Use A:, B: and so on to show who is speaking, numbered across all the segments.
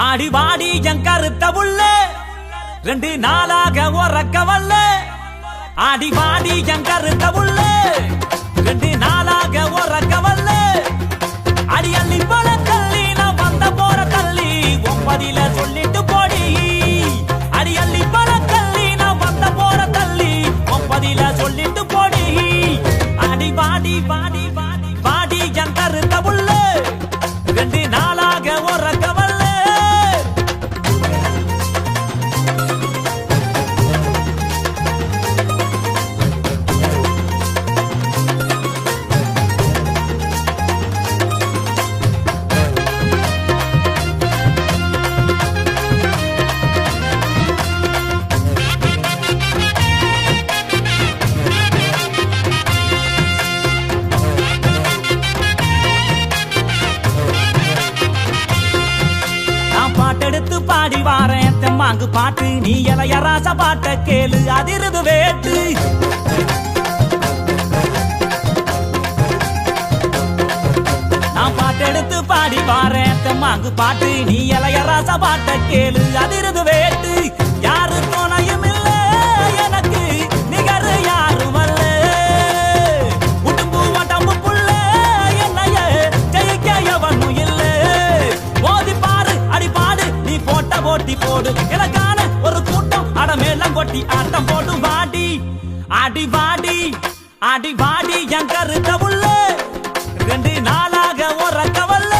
A: ஆடி வாடி என் கருத்த புள்ள 2 நாளாக உறக்கவல்ல ஆடி வாடி என் கருத்த புள்ள 2 நாளாக உறக்கவல்ல அடி அள்ளி போல தள்ளி நான் வந்த போற தள்ளி ஒன்பதில சொல்லிட்டு போடி அடி அள்ளி போல தள்ளி நான் வந்த போற தள்ளி ஒன்பதில சொல்லிட்டு போடி ஆடி வாடி வாடி வாடி வாடி என் கருத்த புள்ள 2 நாளாக உறக்கவல்ல பாட்டெடுத்து பாடி வாரேன் தெம்மாங்கு பாட்டு நீ இளையராச பாட்ட கேளு அதிருது வேட்டு நான் பாட்டெடுத்து பாடி வாரேன் தெம்மாங்கு பாட்டு நீ இளையராச பாட்ட கேளு அதிருது வேட்டு யாரு துணையும் இல்ல எனக்கு நிகர் யாரும் அல்ல உடம்பு உடம்பு புள்ள என்னைய ஜெயிக்க எவனும் இல்ல மோதி பாரு அடி பாடு நீ போட்ட போட்டி போடு எனக்கான ஒரு கூட்டம் அடமேலம் கொட்டி ஆட்டம் போடு வாடி அடி வாடி அடி வாடி என் கருத்த புள்ள 2 நாளாக உறக்கவல்ல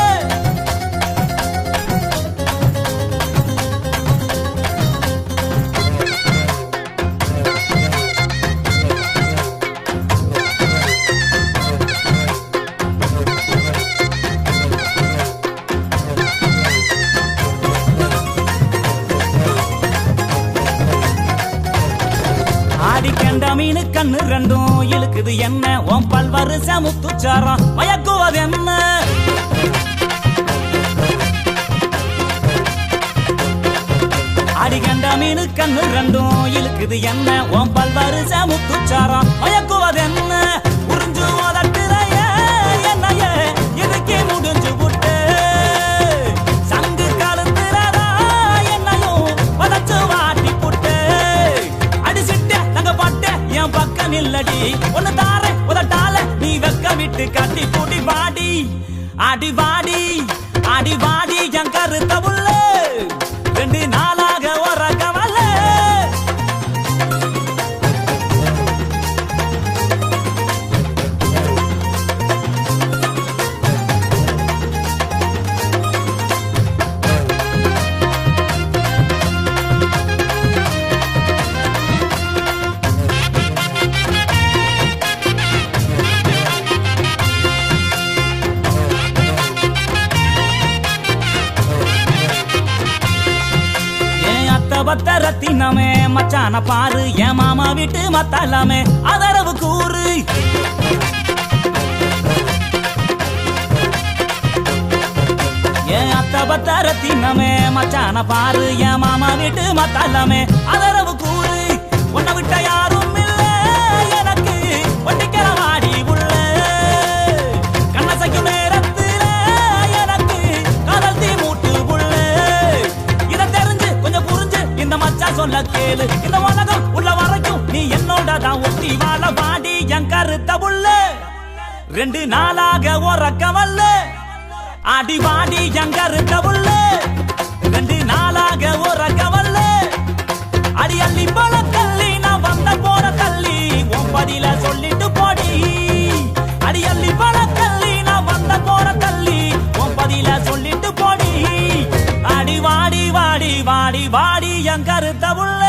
A: அடிக்கண்ட மீனு கண்ணு 2ம் இழுக்குது என்ன உன் பல்வரிச முத்துச்சாரம் மயக்குவது என்ன அடிக்கண்ட மீனு கண்ணு 2ம் இழுக்குது என்ன உன் பல்வரிச முத்துச்சாரம் மயக்குவது என்ன உறிஞ்சு ஓதட்டுறைய என்னைய இதுக்கே முடிஞ்சு விட்டு சங்கு கழுத்துறதா என்னையும் வதச்சு வாட்டி புட்டு அடிச்சிட்ட தங்க பட்ட என் பக்கம் இல்லடி ஒன்னு தார உதட்டால நீ வெக்க விட்டு கட்டி கூட்டி வாடி அடி வாடி அடி வாடி என் கருத்த புள்ள 2 நாளாக உறக்கவல்ல ரத்தினமே மச்சான பாரு என் மாமா வீட்டு மத்தாலாமே அதரவு கூறு என் அத்த பத்த ரத்தினமே மச்சான பாரு என் மாமா வீட்டு மத்தாலாமே அதரவு கூறு உன்னை விட்ட யாரும் இல்ல எனக்கு ஒட்டிக்கிற வாடி உள்ள கண்ணசைக்கும் நேரத்துல எனக்கு காதல் தீ மூட்டு உள்ள இத தெரிஞ்சு கொஞ்சம் புரிஞ்சு இந்த மச்சா சொல்ல கேளு இந்த உலகம் உள்ள வரைக்கும் நீ என்னோட தான் ஒட்டி வாழ வாடி என் கருத்த புள்ள 2 நாளாக உறக்கவல்ல அடி வாடி என் கருத்த புள்ள 2 நாளாக உறக்கவல்ல அடி அள்ளி போல தள்ளி நான் வந்த போற தள்ளி ஒன்பதில சொல்லிட்டு போடி அடி அள்ளி போல தள்ளி நான் வந்த போற தள்ளி ஒன்பதில சொல்லிட்டு போடி அடி வாடி வாடி வாடி வாடி என் கருத்த புள்ள